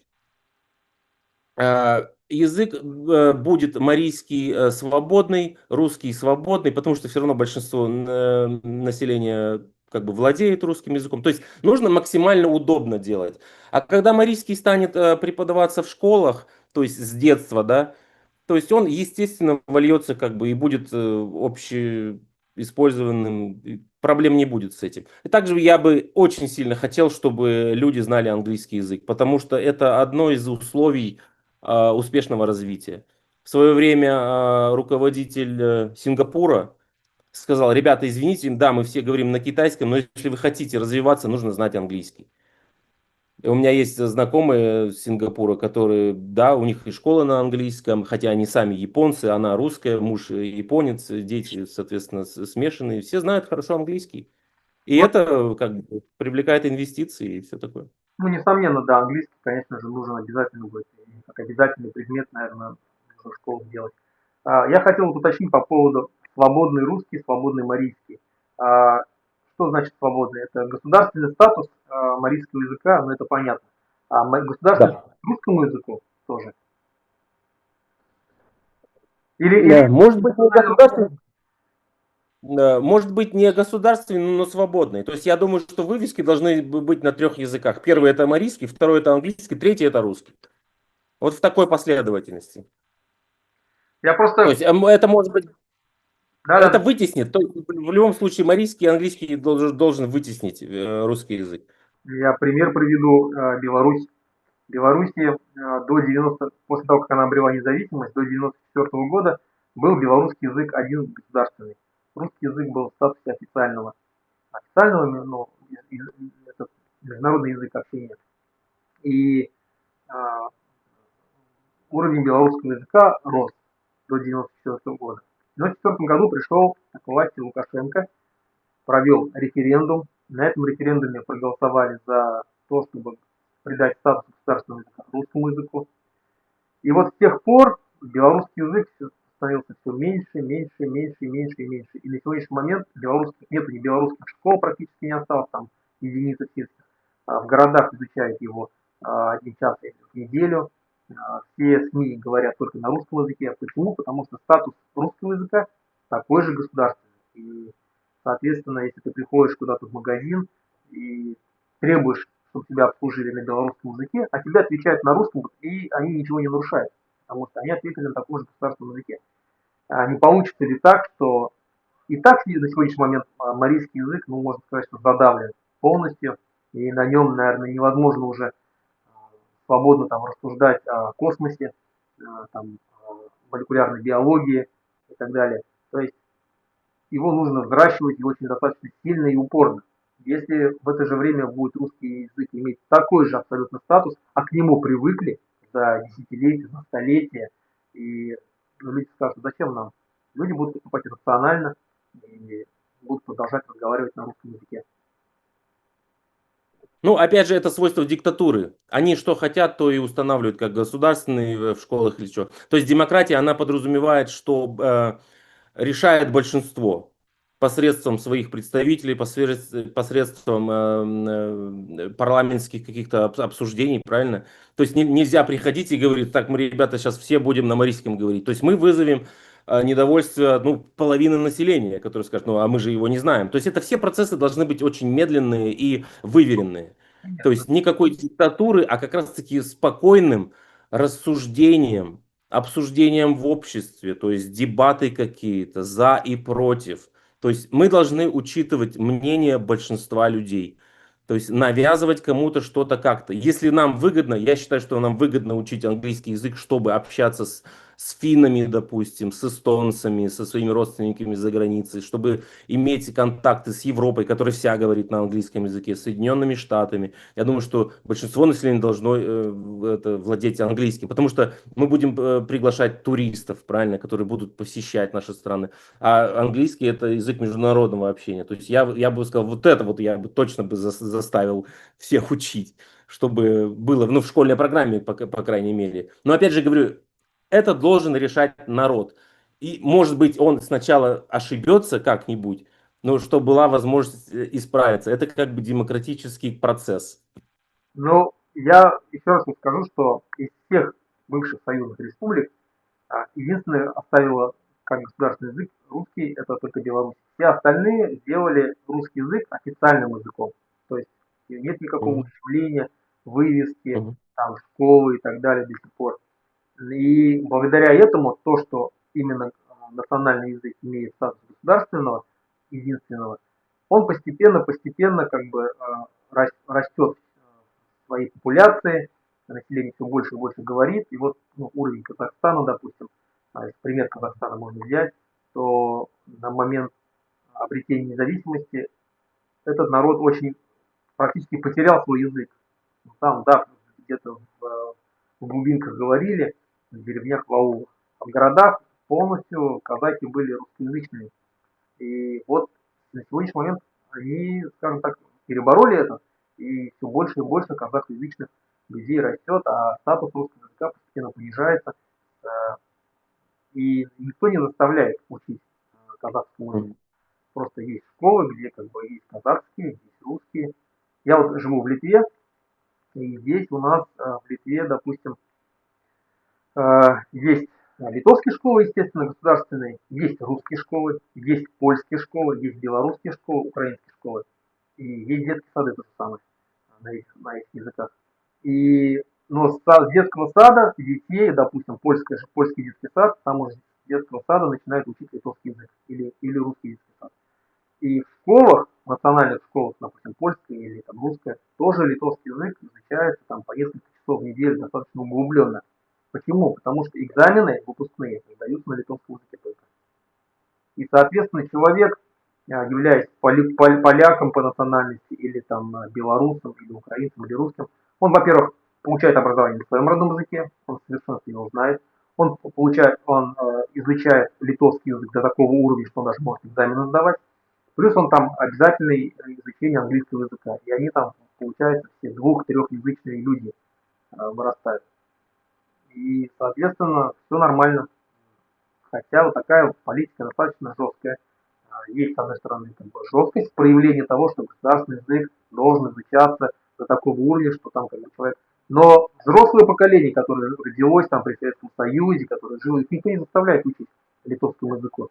Язык будет марийский свободный, русский свободный, потому что все равно большинство населения как бы владеет русским языком. То есть нужно максимально удобно делать. А когда марийский станет преподаваться в школах, то есть с детства, да, то есть он, естественно, вольется как бы и будет общеиспользованным, и проблем не будет с этим. И также я бы очень сильно хотел, чтобы люди знали английский язык, потому что это одно из условий успешного развития. В свое время руководитель Сингапура сказал: ребята, извините, да, мы все говорим на китайском, но если вы хотите развиваться, нужно знать английский. И у меня есть знакомые с Сингапура, которые, да, у них и школа на английском, хотя они сами японцы, она русская, муж японец, дети, соответственно, смешанные, все знают хорошо английский. И
Вот,
это как бы привлекает инвестиции и все такое.
ну, несомненно, да, английский, конечно же, нужен обязательно будет. И как обязательный предмет, наверное, нужно в школу делать. Я хотел вот уточнить по поводу свободный русский, свободный марийский. А, Что значит свободный? Это государственный статус марийского языка, ну это понятно. Государственный
Да.
статус русскому языку тоже. Или
Может быть, не
национального
государственный. Может быть, не государственный, но свободный. То есть я думаю, что вывески должны быть на трех языках. Первый это марийский, второй это английский, третий это русский. Вот в такой последовательности.
Я
То
просто,
есть это может быть, это
да-да-да,
вытеснит. То есть в любом случае марийский и английский должен вытеснить русский язык.
я пример приведу. Беларусь. Белоруссии до 90, после того, как она обрела независимость, до 94 года был белорусский язык один государственный. Русский язык был в статусе официального, ну, это международный язык общения. И а, уровень белорусского языка рос до 94 года. В 94 году пришел к власти Лукашенко, провел референдум. На этом референдуме проголосовали за то, чтобы придать статус государственного языка русскому языку. И вот с тех пор белорусский язык становился все меньше, меньше, меньше, меньше и меньше. И на сегодняшний момент нету ни белорусских школ практически не осталось, там единицы сельских. В городах изучают его 1 час в неделю. Все СМИ говорят только на русском языке. Почему? Потому что статус русского языка такой же государственный. И, соответственно, если ты приходишь куда-то в магазин и требуешь, чтобы тебя обслужили на белорусском языке, а тебе отвечают на русском, и они ничего не нарушают, потому что они ответили на таком же государственном языке. Не получится ли так, что и так на сегодняшний момент марийский язык, ну, можно сказать, что задавлен полностью, и на нем, наверное, невозможно уже свободно там рассуждать о космосе, там, молекулярной биологии и так далее. То есть его нужно взращивать и очень достаточно сильно и упорно. Если в это же время будет русский язык иметь такой же абсолютно статус, а к нему привыкли за десятилетия, за столетия, и люди скажут, зачем нам? Люди будут поступать рационально и будут продолжать разговаривать на русском языке.
Ну, опять же, это свойство диктатуры. Они что хотят, то и устанавливают, как государственные в школах или что. То есть демократия, она подразумевает, что решает большинство посредством своих представителей, посредством парламентских каких-то обсуждений, правильно? То есть нельзя приходить и говорить, так, мы, ребята, сейчас все будем на марийском говорить. То есть мы вызовем недовольство, ну, половины населения, которые скажут, ну, а мы же его не знаем. То есть это все процессы должны быть очень медленные и выверенные. То
Конечно.
есть никакой диктатуры, а как раз-таки спокойным рассуждением, обсуждением в обществе, то есть дебаты какие-то за и против. То есть мы должны учитывать мнение большинства людей. То есть навязывать кому-то что-то как-то. Если нам выгодно, я считаю, что нам выгодно учить английский язык, чтобы общаться с финнами, допустим, с эстонцами, со своими родственниками за границей, чтобы иметь контакты с Европой, которая вся говорит на английском языке, с Соединенными Штатами. Я думаю, что большинство населения должно владеть английским, потому что мы будем приглашать туристов, правильно, которые будут посещать наши страны. А английский это язык международного общения. То есть я бы сказал, вот это вот я бы точно бы заставил всех учить, чтобы было, ну, в школьной программе, по крайней мере. Но опять же говорю, это должен решать народ. И, может быть, он сначала ошибется как-нибудь, но чтобы была возможность исправиться. Это как бы демократический процесс.
Но я еще раз вам скажу, что из всех бывших союзных республик единственное оставила как государственный язык русский, это только Беларусь. Все остальные сделали русский язык официальным языком. То есть нет никакого
Мгм.
удивления, вывески,
Мгм.
там, школы и так далее до сих пор. И благодаря этому то, что именно национальный язык имеет статус государственного, единственного, он постепенно как бы растет в своей популяции, население все больше и больше говорит, и вот ну, уровень Казахстана, допустим, если пример Казахстана можно взять, то на момент обретения независимости этот народ очень практически потерял свой язык. Там, да, где-то в глубинках говорили, в деревнях, в аулах. А в городах полностью казахи были русскоязычными. И вот на сегодняшний момент они, скажем так, перебороли это, и все больше и больше казахоязычных людей растет, а статус русского языка постепенно понижается, э, и никто не заставляет учить казахскому языку.
Мгм.
Просто есть школы, где как бы есть казахские, есть русские. Я вот живу в Литве, и здесь у нас в Литве, допустим, есть литовские школы, естественно, государственные, есть русские школы, есть польские школы, есть белорусские школы, украинские школы. И есть детские сады то же самое на этих языках. И, но с детского сада детей, допустим, польский детский сад, там уже с детского сада начинают учить литовский язык или русский детский сад. И в школах, в национальных школах, допустим, польская или там русская, тоже литовский язык изучается там по несколько часов в неделю достаточно углубленно. Почему? Потому что экзамены выпускные сдаются на литовском языке только. И, соответственно, человек, являясь поляком по национальности, или там белорусом, или украинцем, или русским, он, во-первых, получает образование на своем родном языке, он совершенно его знает, он изучает литовский язык до такого уровня, что он даже может экзамены сдавать, плюс он там обязательный изучение английского языка, и они там, получается, все двух-трехязычные люди вырастают. И, соответственно, все нормально. Хотя вот такая политика достаточно жесткая. Есть, с одной стороны, как бы жесткость проявления того, что государственный язык должен изучаться до такого уровня, что там как бы человек... Но взрослое поколение, которое родилось там при Советском Союзе, которое жило, их никто не заставляет учить литовскому языку.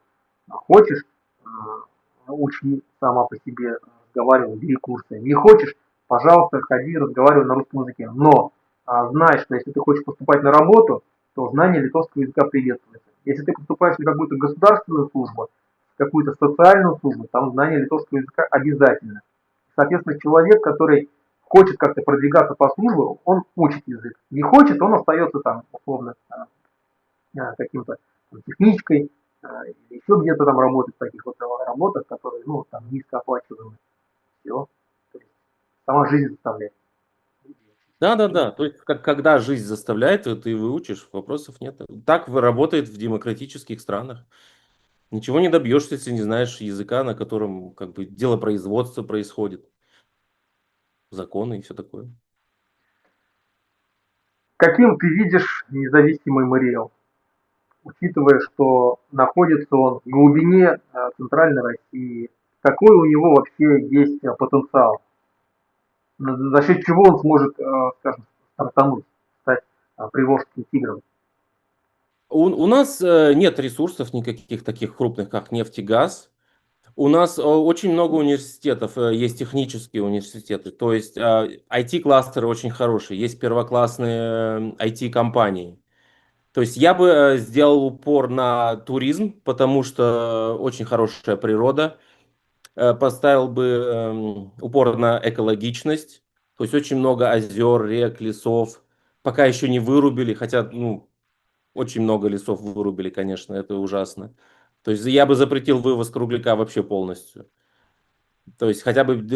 Хочешь, учи сама по себе, разговаривай, бери курсы. Не хочешь, пожалуйста, ходи, разговаривай на русском языке. Но знай, что если ты хочешь поступать на работу, то знание литовского языка приветствуется. Если ты поступаешь на какую-то государственную службу, какую-то социальную службу, там знание литовского языка обязательно. Соответственно, человек, который хочет как-то продвигаться по службе, он учит язык. Не хочет, он остается там, условно, каким-то техничкой, или еще где-то там работать в таких вот работах, которые, ну, там, низкооплачиваемые. Все. То есть сама жизнь заставляет.
Да-да-да, то есть когда жизнь заставляет, то ты выучишь, вопросов нет. Так работает в демократических странах. Ничего не добьешься, если не знаешь языка, на котором как бы делопроизводство происходит. законы и все такое.
Каким ты видишь независимый Мариэл, учитывая, что находится он в глубине центральной России? Какой у него вообще есть потенциал? За счет чего он сможет, скажем, стартануть, стать приволжским тигром?
У нас нет ресурсов никаких таких крупных, как нефть и газ. У нас очень много университетов, есть технические университеты, то есть IT-кластеры очень хорошие, есть первоклассные IT-компании. То есть я бы сделал упор на туризм, потому что очень хорошая природа. Поставил бы упор на экологичность. То есть очень много озер, рек, лесов. Пока еще не вырубили, хотя ну, очень много лесов вырубили, конечно, это ужасно. То есть я бы запретил вывоз кругляка вообще полностью. То есть хотя бы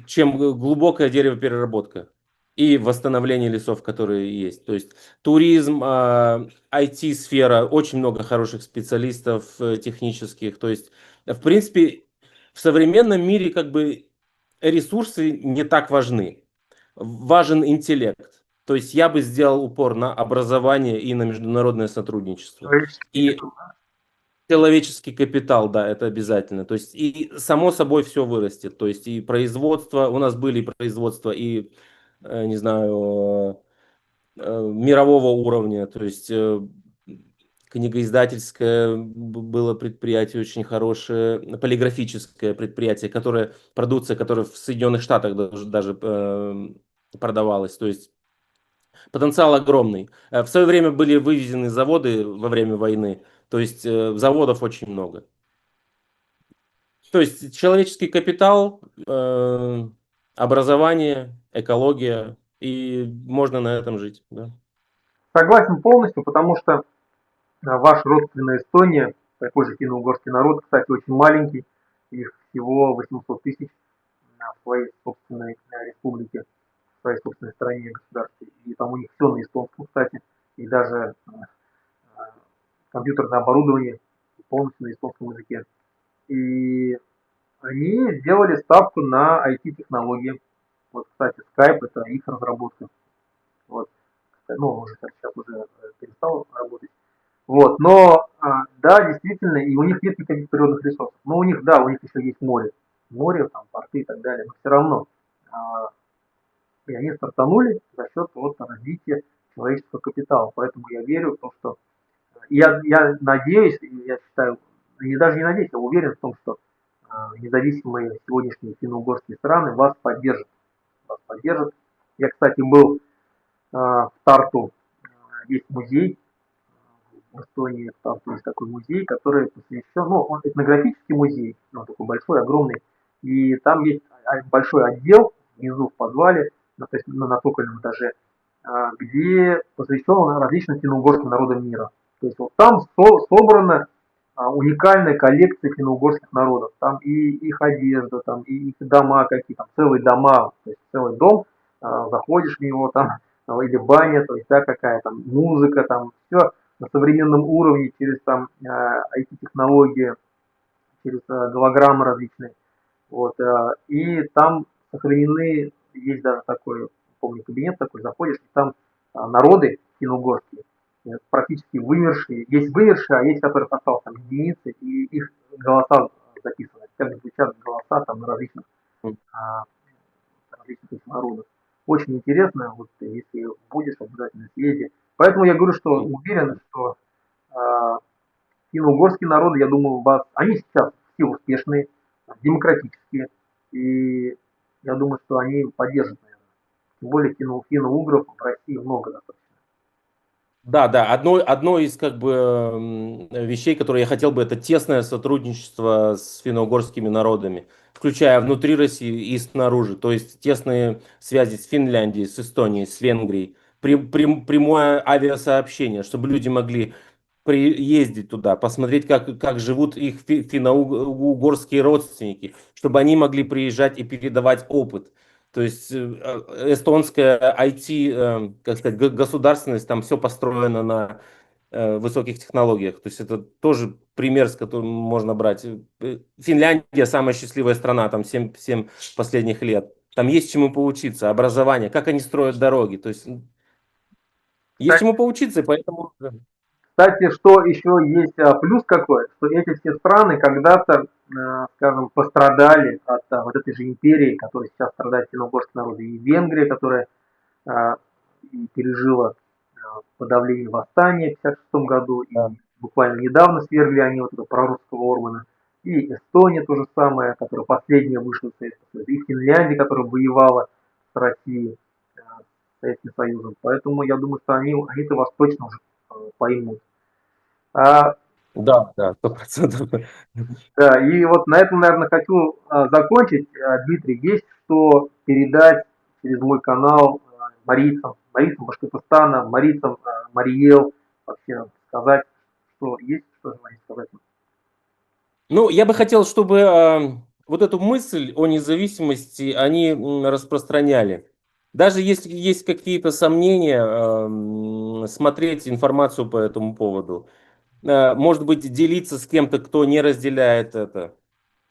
чем глубокая деревопереработка и восстановление лесов, которые есть. То есть туризм, IT-сфера, очень много хороших специалистов технических. То есть, в принципе, в современном мире как бы ресурсы не так важны. Важен интеллект. То есть я бы сделал упор на образование и на международное сотрудничество.
Человеческий
И человеческий капитал, да, это обязательно. То есть и само собой все вырастет. То есть и производство, у нас были производства и, не знаю, мирового уровня. То есть книгоиздательское было предприятие очень хорошее, полиграфическое предприятие, которое, продукция, которая в Соединенных Штатах даже продавалась. То есть потенциал огромный. В свое время были вывезены заводы во время войны. То есть заводов очень много. То есть человеческий капитал, образование, экология, и можно на этом жить. Да.
Согласен полностью, потому что ваша родственная Эстония, такой же финно-угорский народ, кстати, очень маленький, их всего 800 тысяч в своей собственной республике, в своей собственной стране, государстве. И там у них все на эстонском, кстати, и даже компьютерное оборудование полностью на эстонском языке. И они сделали ставку на IT-технологии. Вот, кстати, Skype это их разработка. Вот. Ну, он уже сейчас уже перестал работать. Вот, но да, действительно, и у них нет никаких природных ресурсов. Но у них, да, у них еще есть море. Море, там, порты и так далее. Но все равно. И они стартанули за счет вот, развития человеческого капитала. Поэтому я верю в то, что я надеюсь, я считаю, и даже не надеюсь, я уверен в том, что независимые сегодняшние финно-угорские страны вас поддержат. Вас поддержат. Я, кстати, был в Тарту, есть музей в Эстонии, в Тарту есть такой музей, который посвящен, ну, он этнографический музей, он такой большой, огромный, и там есть большой отдел внизу в подвале, то есть на цокольном этаже, где посвящен различным финно-угорским народам мира. То есть вот там собрана уникальная коллекция финно-угорских народов. Там и их одежда, там и их дома какие, там целые дома, то есть целый дом, заходишь в него, там или баня, то есть да, какая там музыка, там все на современном уровне через там IT-технологии, через голограммы различные. Вот, и там сохранены, есть даже такой, помню, кабинет такой, заходишь, и там народы финно-угорские, практически вымершие. Есть вымершие, а есть, которых осталось там единицы, и их голоса записаны. Как звучат голоса там на а, различных народов. Очень интересно, вот если будешь, обязательно съезди. Поэтому я говорю, что уверен, что а, финно-угорские народы, я думаю, вас, они сейчас все успешные, демократические, и я думаю, что они поддержат, наверное. Тем более финно-угров в России много достаточно.
Да, да, одно из как бы вещей, которые я хотел бы, это тесное сотрудничество с финно-угорскими народами, включая внутри России и снаружи, то есть тесные связи с Финляндией, с Эстонией, с Венгрией, прямое авиасообщение, чтобы люди могли ездить туда, посмотреть, как живут их финно-угорские родственники, чтобы они могли приезжать и передавать опыт. То есть эстонская IT, как сказать, государственность, там все построено на высоких технологиях. То есть это тоже пример, с которым можно брать. Финляндия самая счастливая страна, там 7 последних лет. Там есть чему поучиться, образование, как они строят дороги. То есть есть чему поучиться, и поэтому...
Кстати, что еще есть плюс какой, что эти все страны когда-то, скажем, пострадали от вот этой же империи, которая сейчас страдает финно-угорский народ, и Венгрия, которая а, и пережила подавление восстания в 1956 году, и буквально недавно свергли они вот этого прорусского Орбана, и Эстония то же самое, которая последняя вышла из Советского Союза, и Финляндия, которая воевала с Россией, с Советским Союзом. Поэтому я думаю, что они-то вас точно уже поймут. А,
Да, да, 100%.
да, и вот на этом, наверное, хочу закончить. Дмитрий, есть что передать через мой канал марийцам Башкортостана, марийцам Мариэл, вообще сказать, что есть, что желаете сказать?
Ну, я бы хотел, чтобы вот эту мысль о независимости они распространяли. Даже если есть какие-то сомнения, смотреть информацию по этому поводу. Может быть, делиться с кем-то, кто не разделяет это.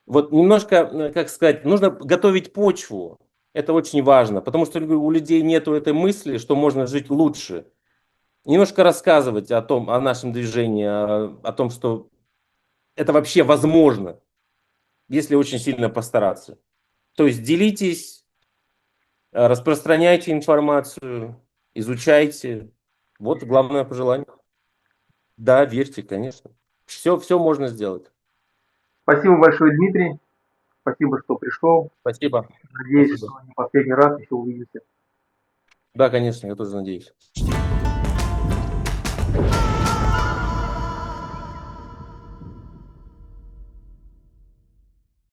Вот немножко, как сказать, нужно готовить почву. Это очень важно, потому что у людей нету этой мысли, что можно жить лучше. Немножко рассказывать о том, о нашем движении, о том, что это вообще возможно, если очень сильно постараться. То есть делитесь, распространяйте информацию, изучайте. Вот главное пожелание. Да, верьте, конечно. Все можно сделать.
Спасибо большое, Дмитрий. Спасибо, что пришел.
Спасибо.
Надеюсь,
Спасибо.
что не последний раз еще увидимся.
Да, конечно, я тоже надеюсь.